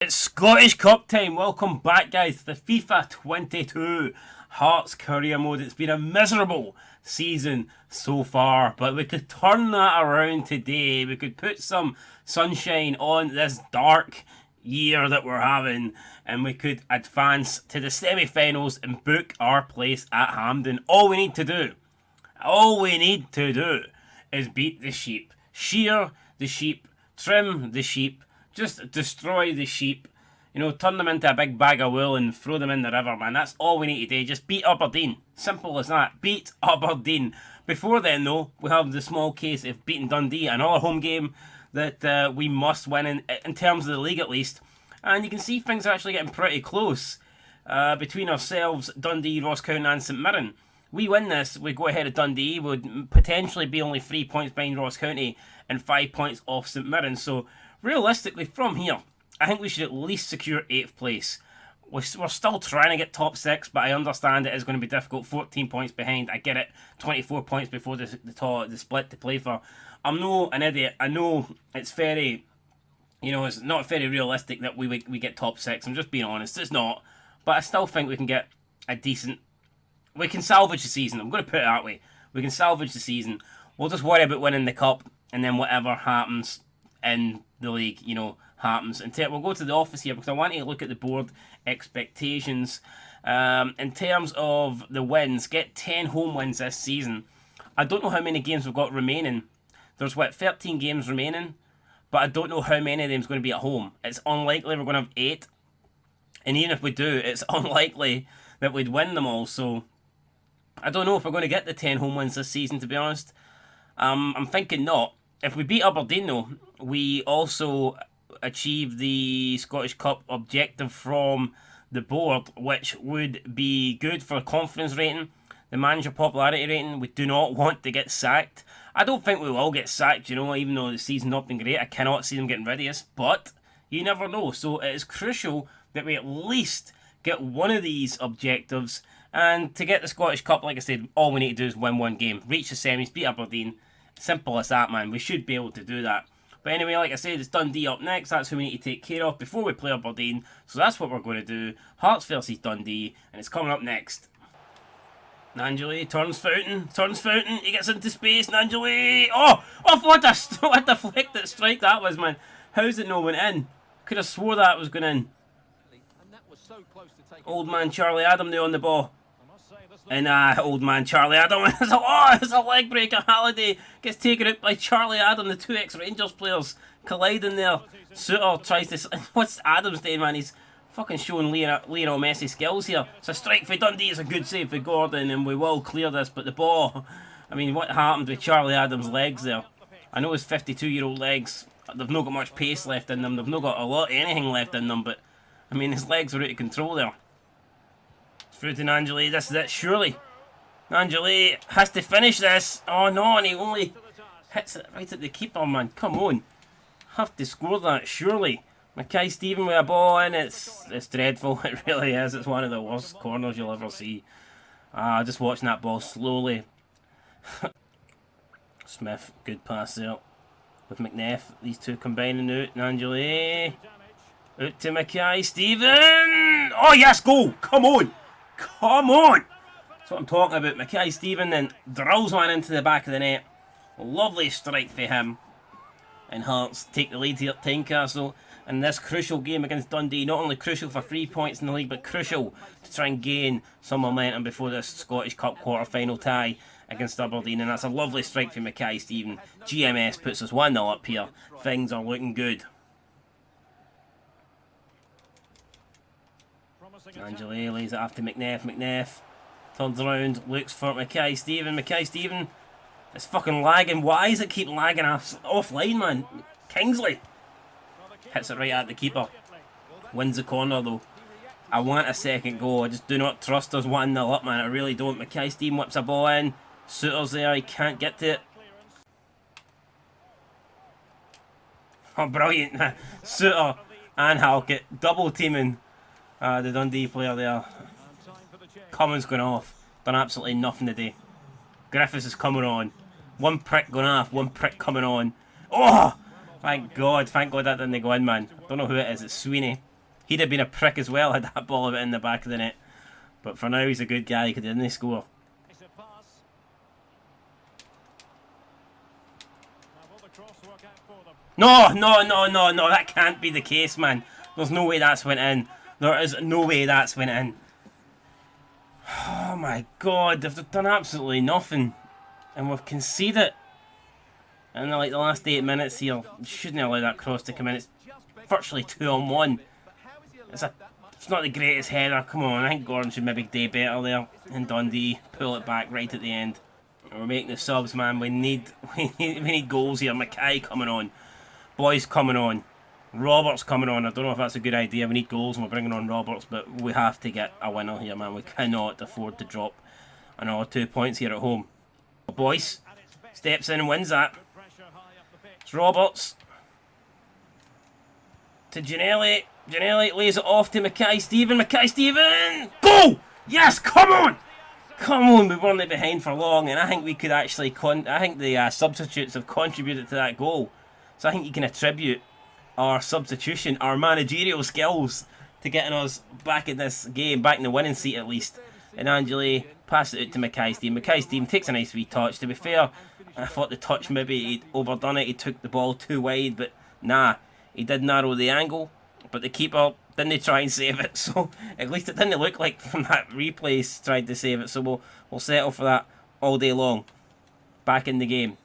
It's Scottish Cup time. Welcome back, guys, to the FIFA 22 Hearts career mode. It's been a miserable season so far, but we could turn that around today. We could put some sunshine on this dark year that we're having, and we could advance to the semi-finals and book our place at Hampden. All we need to do is beat the sheep. Shear the sheep, trim the sheep, just destroy the sheep. You know, turn them into a big bag of wool and throw them in the river, man. That's all we need to do. Just beat Aberdeen. Simple as that. Beat Aberdeen. Before then, though, we have the small case of beating Dundee. Another home game that we must win in terms of the league, at least. And you can see things are actually getting pretty close between ourselves, Dundee, Ross County and St Mirren. We win this, we go ahead of Dundee, would potentially be only 3 points behind Ross County and 5 points off St Mirren. So, realistically, from here, I think we should at least secure 8th place. We're still trying to get top 6, but I understand it is going to be difficult. 14 points behind, I get it. 24 points before the split to play for. I'm no an idiot. I know it's very, it's not very realistic that we get top 6. I'm just being honest, it's not. But I still think we can get a decent... We can salvage the season. I'm going to put it that way. We can salvage the season. We'll just worry about winning the cup, and then whatever happens in the league, happens. We'll go to the office here because I want to look at the board expectations. In terms of the wins, get 10 home wins this season. I don't know how many games we've got remaining. There's 13 games remaining, but I don't know how many of them is going to be at home. It's unlikely we're going to have 8, and even if we do, it's unlikely that we'd win them all. So I don't know if we're going to get the 10 home wins this season, to be honest. I'm thinking not. If we beat Aberdeen, though, we also achieve the Scottish Cup objective from the board, which would be good for confidence rating, the manager popularity rating. We do not want to get sacked. I don't think we will get sacked, even though the season's not been great. I cannot see them getting rid of us, but you never know. So it is crucial that we at least get one of these objectives. And to get the Scottish Cup, like I said, all we need to do is win one game. Reach the semis, beat Aberdeen. Simple as that, man. We should be able to do that. But anyway, like I said, it's Dundee up next. That's who we need to take care of before we play Aberdeen. So that's what we're going to do. Hearts versus Dundee. And it's coming up next. Nangeli turns fountain. He gets into space. Nangeli. Oh, what a flick that strike that was, man. How's it no went in? Could have swore that was going in. Old man Charlie Adam there on the ball. And old man Charlie Adam, it's a leg breaker. Halliday gets taken out by Charlie Adam. The two ex-Rangers players colliding there. Suter tries to... What's Adams doing, man? He's fucking showing Lionel Messi skills here. It's a strike for Dundee. It's a good save for Gordon, and we will clear this. But the ball... I mean, what happened with Charlie Adams' legs there? I know his 52-year-old legs, they've not got much pace left in them. They've not got a lot of anything left in them, but... I mean, his legs are out of control there. Through to Nangeli. This is it, surely. Nangeli has to finish this. Oh no, and he only hits it right at the keeper, man. Come on. Have to score that, surely. Mackay-Steven with a ball in. It's dreadful. It really is. It's one of the worst corners you'll ever see. Just watching that ball slowly. Smith, good pass there. With McNeff. These two combining out. Nangeli. Out to Mackay-Steven. Oh yes, goal. Come on. Come on! That's what I'm talking about. Mackay-Steven then drills one into the back of the net. Lovely strike for him. And Hearts take the lead here at Tynecastle. And this crucial game against Dundee, not only crucial for 3 points in the league, but crucial to try and gain some momentum before this Scottish Cup quarter-final tie against Aberdeen. And that's a lovely strike for Mackay-Steven. GMS puts us 1-0 up here. Things are looking good. Angela lays it after McNeff. McNeff turns around, looks for Mackay-Steven. Mackay-Steven is fucking lagging. Why does it keep lagging offline, man? Kingsley hits it right at the keeper. Wins the corner, though. I want a second goal. I just do not trust us 1-0 up, man. I really don't. Mackay-Steven whips a ball in. Suter's there. He can't get to it. Oh, brilliant. Suter and Halkett double teaming the Dundee player there. Cummins going off. Done absolutely nothing today. Griffiths is coming on. One prick going off, one prick coming on. Oh! Thank God that didn't go in, man. Don't know who it is. It's Sweeney. He'd have been a prick as well had that ball been in the back of the net. But for now, he's a good guy. He didn't score. No, no, no, no, no. That can't be the case, man. There's no way that's went in. There is no way that's went in. Oh my god, they've done absolutely nothing. And we've conceded. And like the last 8 minutes here, shouldn't allow that cross to come in. It's virtually 2-on-1. It's not the greatest header. Come on, I think Gordon should maybe do better there. And Dundee pull it back right at the end. We're making the subs, man. We need goals here. Mackay coming on. Boys coming on. Roberts coming on. I don't know if that's a good idea. We need goals and we're bringing on Roberts, but we have to get a winner here, man. We cannot afford to drop another 2 points here at home. Boyce steps in and wins that. It's Roberts to Giannelli. Giannelli lays it off to Mackay-Steven. Mackay-Steven! Goal! Yes, come on! Come on, we weren't behind for long, and I think we could actually... I think the substitutes have contributed to that goal. So I think you can attribute our substitution, our managerial skills, to getting us back in this game, back in the winning seat at least. And Angeli passes it out to Mackay-Steven. Mackay-Steven takes a nice wee touch. To be fair, I thought the touch maybe he'd overdone it. He took the ball too wide, but nah, he did narrow the angle. But the keeper didn't try and save it, so at least it didn't look like from that replay tried to save it. So we'll settle for that all day long. Back in the game.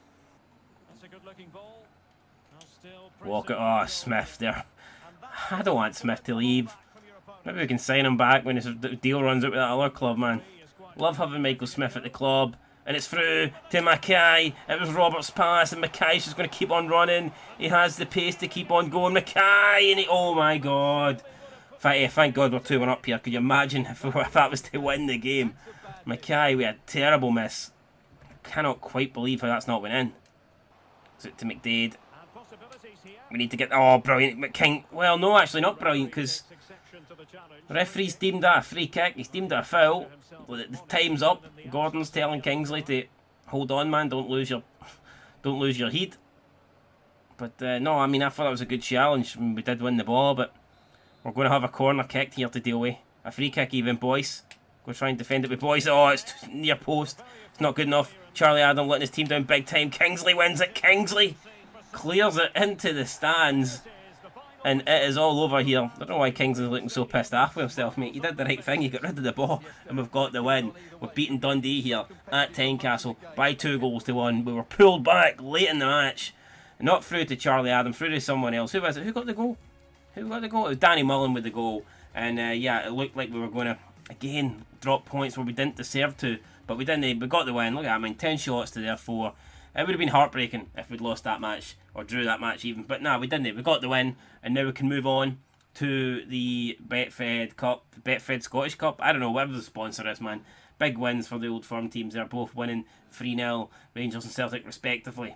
Walker, oh, Smith there. I don't want Smith to leave. Maybe we can sign him back when the deal runs out with that other club, man. Love having Michael Smith at the club. And it's through to Mackay. It was Roberts' pass, and Mackay's just going to keep on running. He has the pace to keep on going. Mackay, and oh my god. Thank God we're 2-1 up here. Could you imagine if that was to win the game? Mackay, we had a terrible miss. Cannot quite believe how that's not went in. So to McDade. We need to get... Oh, brilliant. McKing. Well, no, actually not brilliant, because the referee's deemed that a free kick. He's deemed it a foul. The time's up. Gordon's telling Kingsley to hold on, man. Don't lose your heat. But no, I mean, I thought that was a good challenge. We did win the ball, but we're going to have a corner kicked here to deal with. A free kick even, Boyce. Go try and defend it with Boyce. Oh, it's near post. It's not good enough. Charlie Adam letting his team down big time. Kingsley wins it. Kingsley clears it into the stands. And it is all over here. I don't know why Kingsley's looking so pissed off with himself, mate. He did the right thing. He got rid of the ball. And we've got the win. We've beaten Dundee here at Tynecastle by 2-1. We were pulled back late in the match. Not through to Charlie Adam, through to someone else. Who was it? Who got the goal? Who got the goal? It was Danny Mullen with the goal. And yeah, it looked like we were going to, again, drop points where we didn't deserve to. But we didn't. We got the win. Look at that, I mean, 10 shots to their 4. It would have been heartbreaking if we'd lost that match, or drew that match even. But nah, we didn't. We got the win, and now we can move on to the Betfred Cup, the Betfred Scottish Cup. I don't know, whatever the sponsor is, man. Big wins for the Old Firm teams. They're both winning 3-0, Rangers and Celtic respectively.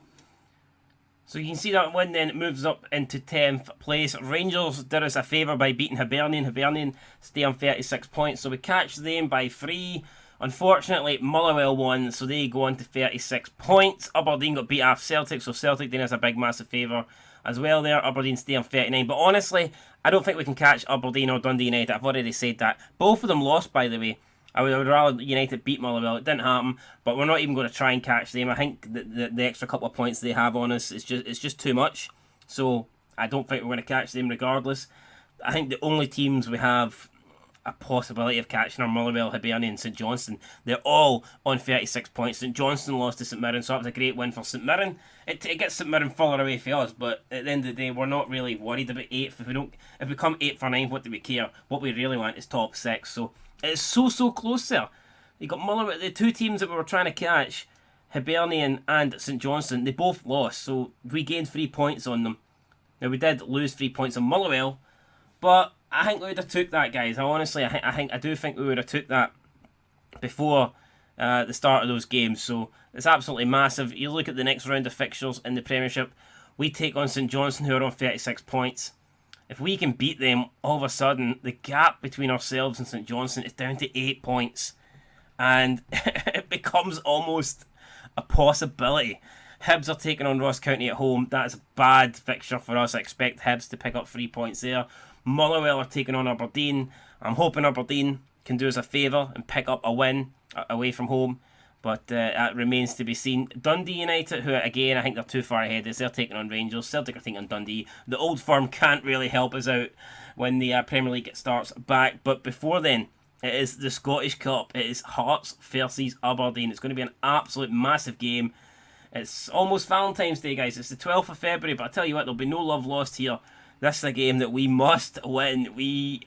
So you can see that win then moves up into 10th place. Rangers did us a favour by beating Hibernian. Hibernian stay on 36 points, so we catch them by 3. Unfortunately, Motherwell won, so they go on to 36 points. Aberdeen got beat off Celtic, so Celtic did us a big, massive favour as well there. Aberdeen stay on 39. But honestly, I don't think we can catch Aberdeen or Dundee United. I've already said that. Both of them lost, by the way. I would rather United beat Motherwell. It didn't happen, but we're not even going to try and catch them. I think the extra couple of points they have on us, it's just too much. So I don't think we're going to catch them regardless. I think the only teams we have a possibility of catching are Motherwell, Hibernian and St Johnstone. They're all on 36 points. St Johnstone lost to St Mirren, so that was a great win for St Mirren. It gets St Mirren further away for us, but at the end of the day, we're not really worried about 8th. If we come 8th for 9th, what do we care? What we really want is top 6. So it's so close there. You got Motherwell, the two teams that we were trying to catch, Hibernian and St Johnstone, they both lost, so we gained 3 points on them. Now we did lose 3 points on Motherwell, but I think we would have took that, guys. I do think we would have took that before the start of those games. So it's absolutely massive. You look at the next round of fixtures in the Premiership. We take on St Johnstone, who are on 36 points. If we can beat them, all of a sudden the gap between ourselves and St Johnstone is down to 8 points, and it becomes almost a possibility. Hibs are taking on Ross County at home. That is a bad fixture for us. I expect Hibs to pick up 3 points there. Motherwell are taking on Aberdeen. I'm hoping Aberdeen can do us a favour and pick up a win away from home. But that remains to be seen. Dundee United, who again I think they're too far ahead, as they're taking on Rangers. Celtic are taking on Dundee. The old firm can't really help us out when the Premier League starts back. But before then, it is the Scottish Cup. It is Hearts versus Aberdeen. It's going to be an absolute massive game. It's almost Valentine's Day, guys. It's the 12th of February, but I tell you what, there'll be no love lost here. This is a game that we must win.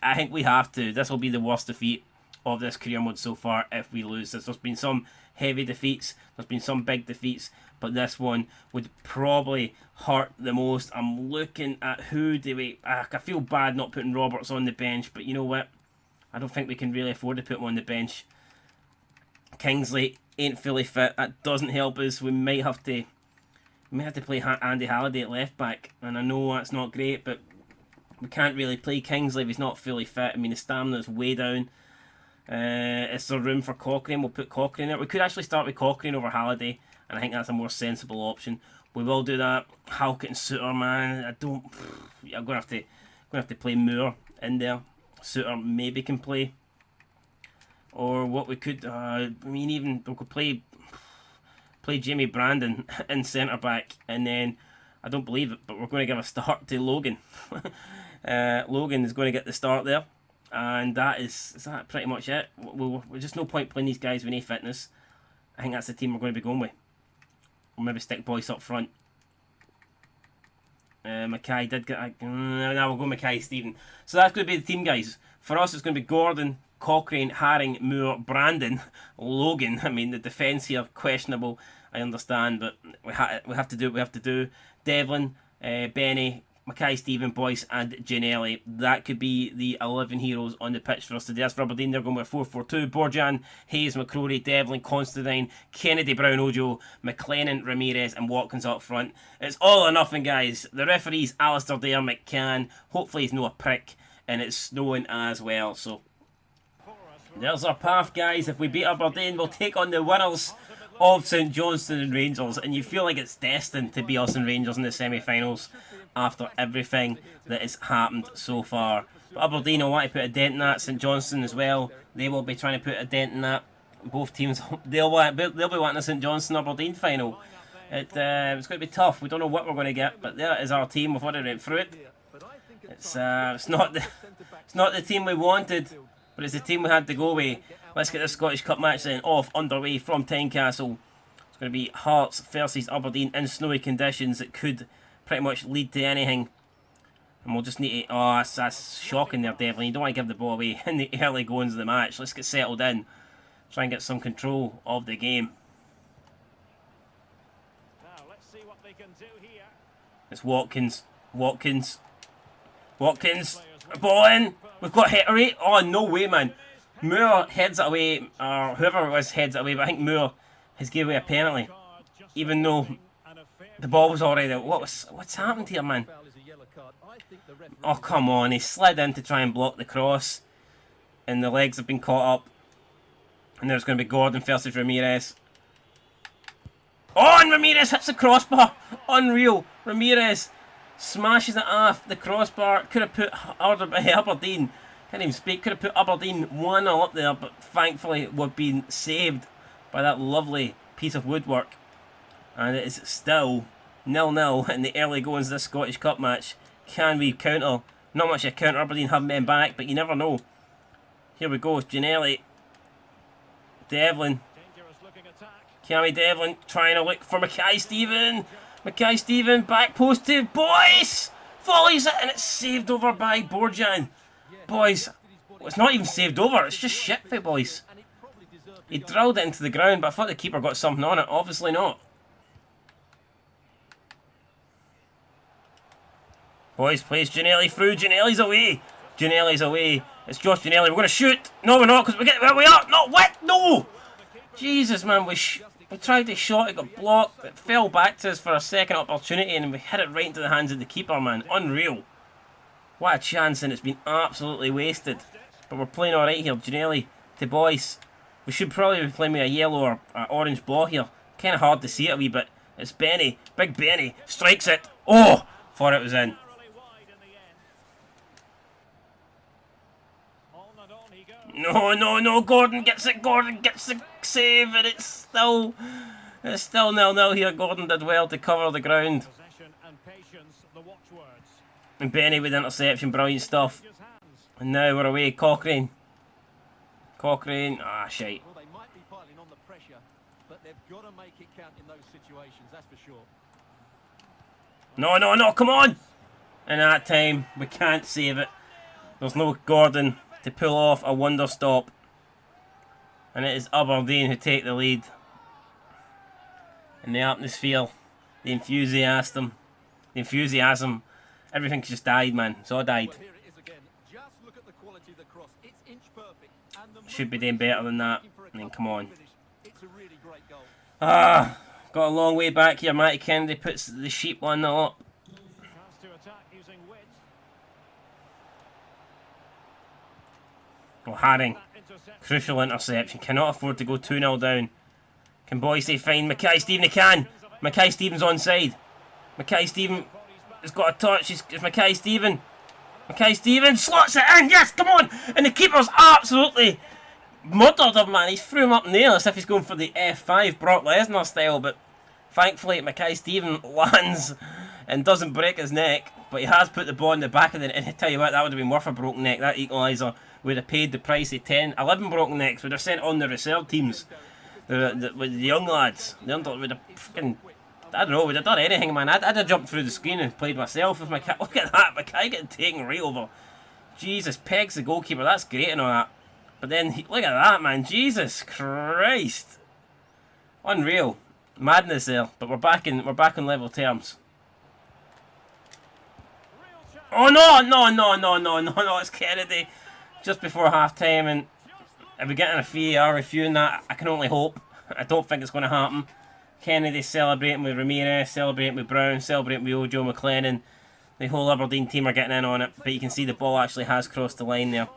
I think we have to. This will be the worst defeat of this career mode so far if we lose this. There's been some heavy defeats, there's been some big defeats, but this one would probably hurt the most. I'm looking at who do we... I feel bad not putting Roberts on the bench, but you know what? I don't think we can really afford to put him on the bench. Kingsley ain't fully fit. That doesn't help us. We might have to play Andy Halliday at left back, and I know that's not great, but we can't really play Kingsley if he's not fully fit. I mean, his stamina is way down. Is there room for Cochrane? We'll put Cochrane there. We could actually start with Cochrane over Halliday, and I think that's a more sensible option. We will do that. Halkett and Suter, man. I'm gonna have to play Moore in there. Suter maybe can play, or what we could. I mean, even we could play Jamie Brandon in centre back, and then I don't believe it, but we're going to give a start to Logan. Logan is going to get the start there. And is that pretty much it? There's just no point playing these guys with no fitness. I think that's the team we're going to be going with. We'll maybe stick Boyce up front. Mackay did get... now we'll go Mackay, Stephen. So that's going to be the team, guys. For us, it's going to be Gordon, Cochrane, Haring, Moore, Brandon, Logan. I mean, the defence here, questionable, I understand, but we have to do what we have to do. Devlin, Benny, Mackay, Stephen, Boyce and Ginnelly. That could be the 11 heroes on the pitch for us today. As for Aberdeen, they're going with 4-4-2. Borjan, Hayes, McCrory, Devlin, Constantine, Kennedy, Brown, Ojo, McLennan, Ramirez and Watkins up front. It's all or nothing, guys. The referee's Alistair Dare McCann. Hopefully he's no a prick, and it's snowing as well. So there's our path, guys. If we beat Aberdeen, we'll take on the winners of St Johnstone and Rangers, and you feel like it's destined to be us and Rangers in the semi-finals after everything that has happened so far. But Aberdeen will want to put a dent in that. St Johnstone as well, they will be trying to put a dent in that. Both teams, they'll be wanting a St Johnstone Aberdeen final. It's going to be tough. We don't know what we're going to get, but there is our team. We've already went through it. It's not the team we wanted, but it's the team we had to go with. Let's get this Scottish Cup match then underway from Tynecastle. It's going to be Hearts versus Aberdeen in snowy conditions. It could pretty much lead to anything. And we'll just need to... Oh, that's shocking there, Devlin. You don't want to give the ball away in the early goings of the match. Let's get settled in. Try and get some control of the game. Now, let's see what they can do here. It's Watkins. Watkins. Ball in. We've got Hettery. Oh, no way, man. Moore heads it away, or whoever it was heads it away, but I think Moore has given away a penalty, even though the ball was already out. What's happened here, man? Oh, come on. He slid in to try and block the cross, and the legs have been caught up. And there's going to be Gordon versus Ramirez. Oh, and Ramirez hits the crossbar. Unreal. Ramirez smashes it off the crossbar. Could have put Aberdeen... Can't even speak. Could have put Aberdeen 1-0 up there, but thankfully we've been saved by that lovely piece of woodwork. And it is still 0-0 in the early goings of this Scottish Cup match. Can we counter? Not much of a counter. Aberdeen have men back, but you never know. Here we go. Ginnelly. Devlin. Cammy Devlin trying to look for Mackay Stephen. Mackay Stephen back post to Boyce. Volleys it and it's saved over by Borjan. Boys, well, it's not even saved over, it's just shit for Boyce. He drilled it into the ground, but I thought the keeper got something on it. Obviously not. Boyce plays Ginnelly through. Ginnelly's away. Ginnelly's away. It's Josh Ginnelly. We're going to shoot. No, we're not, because we get where we are. No, what? No! Jesus, man, we tried to shot, it got blocked. It fell back to us for a second opportunity, and we hit it right into the hands of the keeper, man. Unreal. What a chance, and it's been absolutely wasted. But we're playing alright here. Ginnelly to Boyce. We should probably be playing with a yellow or orange ball here. Kind of hard to see it a wee bit. It's Benny. Big Benny. Strikes it. Oh! Thought it was in. and on he goes. No, no, no, Gordon gets it, Gordon gets the save, and it's still 0-0 here. Gordon did well to cover the ground. Possession and patience, the watchwords. And Benny with the interception, brilliant stuff. Rangers' hands. And now we're away, Cochrane. Cochrane, shite. Well, they might be piling on the pressure, but they've got to make it count in those situations, that's for sure. No, no, no, come on! And that time, we can't save it. There's no Gordon to pull off a wonder stop. And it is Aberdeen who take the lead. And the atmosphere, the enthusiasm, everything's just died, man. It's all died. Well, here it is again. Just look at the quality of the cross. It's inch perfect. And the Should be doing better than that. I mean, come on. It's a really great goal. Got a long way back here. Matty Kennedy puts the sheep 1-0 up. Chance to attack using width. Oh, Haring. That interception. Crucial interception. Cannot afford to go 2-0 down. Can Boise find Mackay Stephen? He can. Mackay Stephen's onside. Mackay Stephen has got a touch. It's Mackay Stephen. Mackay Stephen slots it in. Yes, come on. And the keeper's absolutely murdered him, man. He's threw him up in the air as if he's going for the F5 Brock Lesnar style. But thankfully, Mackay Stephen lands and doesn't break his neck. But he has put the ball in the back of the net. And I tell you what, that would have been worth a broken neck. That equaliser would have paid the price of 11 broken necks. Would have sent on the reserve teams. With the young lads. The under would have fucking, I don't know, would have done anything, man. I'd have jumped through the screen and played myself with Mackay. Look at that, Mackay getting taken right over. Jesus, pegs the goalkeeper. That's great and all that. But then, look at that, man. Jesus Christ. Unreal. Madness there. But we're back on level terms. Oh, no, it's Kennedy. Just before half-time, and if we're getting a VAR reviewing that, I can only hope. I don't think it's going to happen. Kennedy celebrating with Ramirez, celebrating with Brown, celebrating with Ojo McLennan. The whole Aberdeen team are getting in on it, but you can see the ball actually has crossed the line there.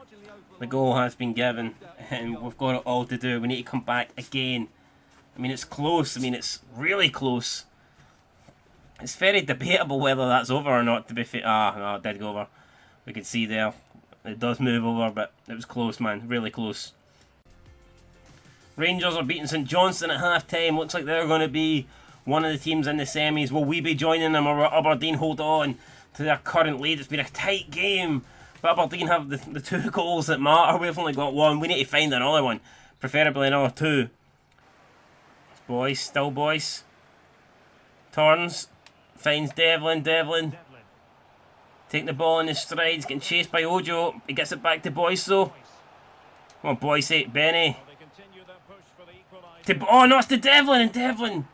The goal has been given, and we've got it all to do. We need to come back again. I mean, it's close. I mean, it's really close. It's very debatable whether that's over or not, to be fair. No, it did go over. We can see there. It does move over, but it was close, man. Really close. Rangers are beating St Johnstone at half-time. Looks like they're going to be one of the teams in the semis. Will we be joining them, or will Aberdeen hold on to their current lead? It's been a tight game, but Aberdeen have the 2 goals that matter. We've only got 1. We need to find another one, preferably another 2. Boyce, still Boyce. Turns, finds Devlin. Taking the ball in his strides, getting chased by Ojo. He gets it back to Boyce though. Come on, Boyce, Benny. Oh no, it's to Devlin, and Devlin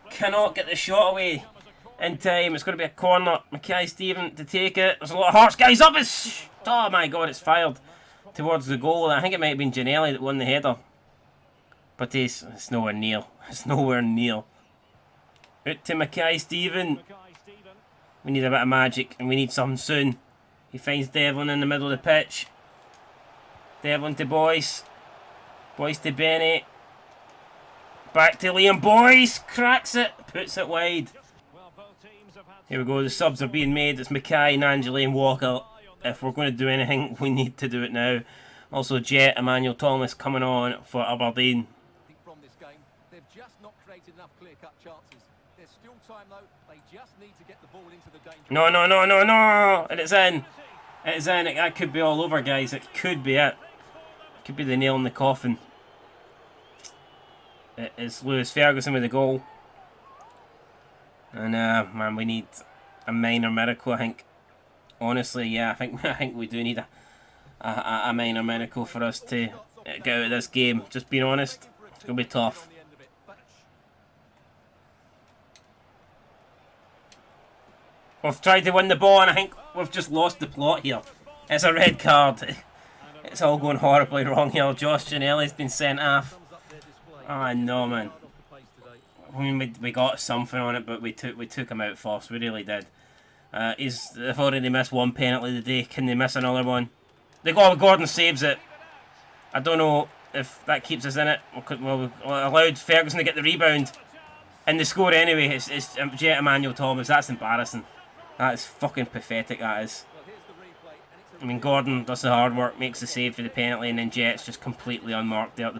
cannot get the shot away in time. It's going to be a corner. Mackay Stephen to take it. There's a lot of hearts. Guys up! Oh my god, it's fired towards the goal. I think it might have been Giannelli that won the header. But it's nowhere near. It's nowhere near. Out to Mackay Stephen. We need a bit of magic, and we need something soon. He finds Devlin in the middle of the pitch. Devlin to Boyce. Boyce to Benny. Back to Liam. Boyce cracks it. Puts it wide. Here we go. The subs are being made. It's Mackay, Angeli and Walker. If we're going to do anything, we need to do it now. Also, Jet, Emmanuel Thomas coming on for Aberdeen. From this game, they've just not created enough clear-cut chances. There's still time though. They just need to get the ball into the danger. No. And it's in. It's in. That could be all over, guys. It could be it. It could be the nail in the coffin. It's Lewis Ferguson with the goal. And man, we need a minor miracle, I think. Honestly, yeah, I think we do need a minor miracle for us to get out of this game. Just being honest, it's going to be tough. We've tried to win the ball, and I think we've just lost the plot here. It's a red card. It's all going horribly wrong here. Josh Giannelli's been sent off. Oh no, man. I mean, we got something on it, but we took him out first. We really did. They've already missed 1 penalty today. Can they miss another one? Gordon saves it. I don't know if that keeps us in it. Well, we allowed Ferguson to get the rebound, and they score anyway. It's Jet Emmanuel Thomas. That's embarrassing. That is fucking pathetic. That is. I mean, Gordon does the hard work, makes the save for the penalty, and then Jets just completely unmarked there at the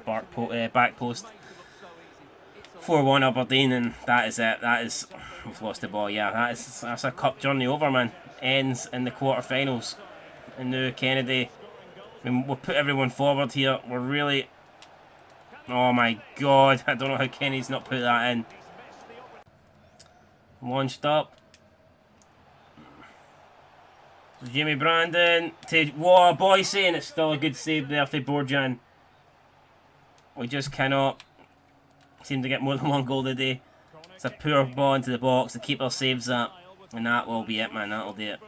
back post. 4-1 Aberdeen, and that is it. That is, we've lost the ball. Yeah, that's a cup journey over, man. Ends in the quarterfinals. And now Kennedy, I mean, we'll put everyone forward here. We're really, oh my God, I don't know how Kennedy's not put that in. Launched up. Jimmy Brandon to whoa, boy saying it's still a good save there for Borjan. We just cannot seem to get more than one goal today. It's a poor ball into the box. The keeper saves that, and that will be it, man. That'll do it.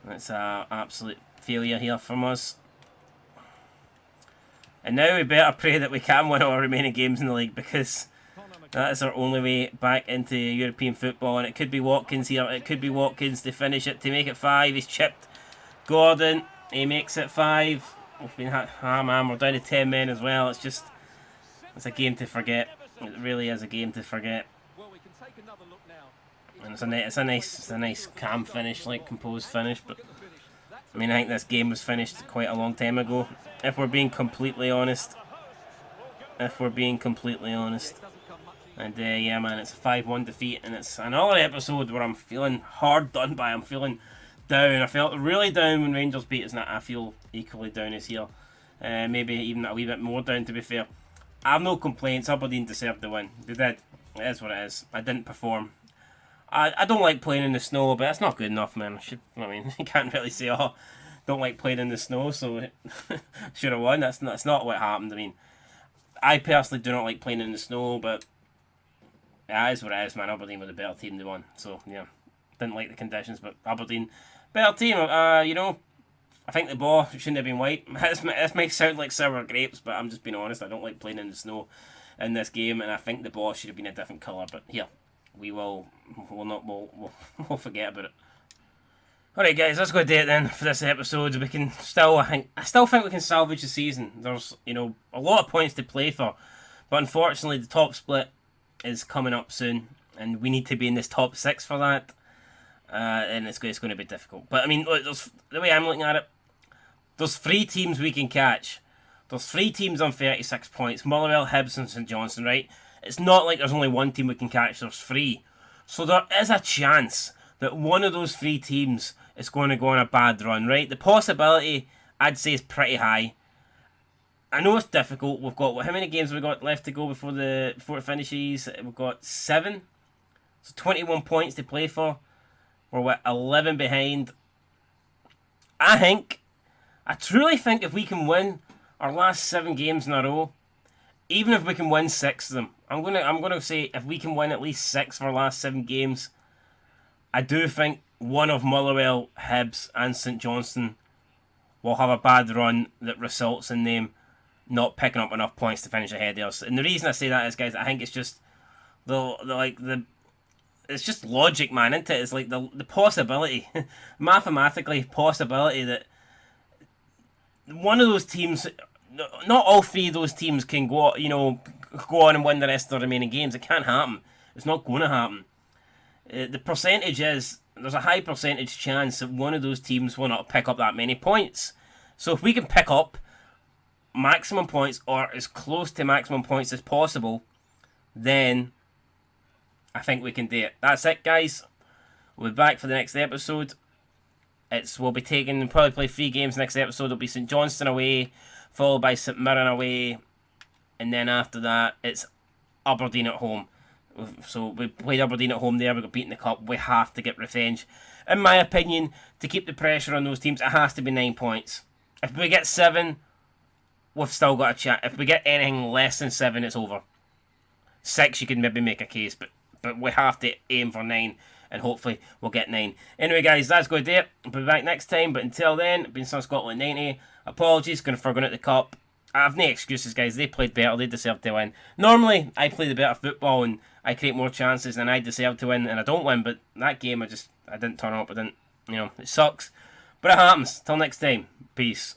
That's an absolute failure here from us. And now we better pray that we can win all our remaining games in the league, because that is our only way back into European football. And it could be Watkins here. It could be Watkins to finish it, to make it 5. He's chipped. Gordon, he makes it 5. We've been man, we're down to 10 men as well. It's just, it's a game to forget. It really is a game to forget. And it's a nice calm finish, like composed finish. But I mean, I think this game was finished quite a long time ago. If we're being completely honest. And yeah, man, it's a 5-1 defeat, and it's another episode where I'm feeling hard done by. I'm feeling down. I felt really down when Rangers beat us, and I feel equally down as here. Maybe even a wee bit more down, to be fair. I have no complaints. Aberdeen deserved the win. They did. It is what it is. I didn't perform. I don't like playing in the snow, but that's not good enough, man. I mean, you can't really say, oh, don't like playing in the snow, so should have won. That's not what happened. I mean, I personally do not like playing in the snow, but yeah, it is what it is, man. Aberdeen were the better team, they won. So, yeah, didn't like the conditions, but Aberdeen, better team. You know, I think the ball shouldn't have been white. This may sound like sour grapes, but I'm just being honest. I don't like playing in the snow in this game, and I think the ball should have been a different colour. But here, we'll forget about it. Alright, guys, let's go do it then for this episode. We can still, I still think we can salvage the season. There's, you know, a lot of points to play for, but unfortunately the top split is coming up soon, and we need to be in this top 6 for that. And it's going to be difficult. But I mean, look, the way I'm looking at it, there's 3 teams we can catch. There's 3 teams on 36 points: Motherwell, Hibs, and St Johnstone. Right? It's not like there's only one team we can catch. There's 3, so there is a chance that one of those 3 teams is going to go on a bad run. Right? The possibility, I'd say, is pretty high. I know it's difficult. We've got, how many games have we got left to go before it finishes? We've got 7. So 21 points to play for. We're 11 behind. I truly think if we can win our last 7 games in a row, even if we can win 6 of them, I'm gonna say if we can win at least 6 of our last 7 games, I do think one of Motherwell, Hibs, and St Johnstone will have a bad run that results in them not picking up enough points to finish ahead of us. And the reason I say that is, guys, I think it's just it's just logic, man, isn't it? It's like the possibility, mathematically possibility, that one of those teams, not all 3 of those teams can go on and win the rest of the remaining games. It can't happen. It's not going to happen. The percentage is, there's a high percentage chance that one of those teams will not pick up that many points. So if we can pick up maximum points, or as close to maximum points as possible, then I think we can do it. That's it, guys. We'll be back for the next episode. We'll probably play 3 games next episode. It'll be St Johnstone away, followed by St Mirren away, and then after that it's Aberdeen at home. So we played Aberdeen at home there, we got beaten in the cup. We have to get revenge. In my opinion, to keep the pressure on those teams, it has to be 9 points. If we get 7, we've still got a chance. If we get anything less than 7, it's over. 6, you can maybe make a case, but we have to aim for 9, and hopefully we'll get 9. Anyway, guys, that's going to do it. I'll be back next time, but until then, been Sun Scotland 90. Apologies, going to forgo at the cup. I have no excuses, guys. They played better. They deserve to win. Normally, I play the better football and I create more chances and I deserve to win, and I don't win. But that game, I didn't turn up. It sucks. But it happens. Till next time. Peace.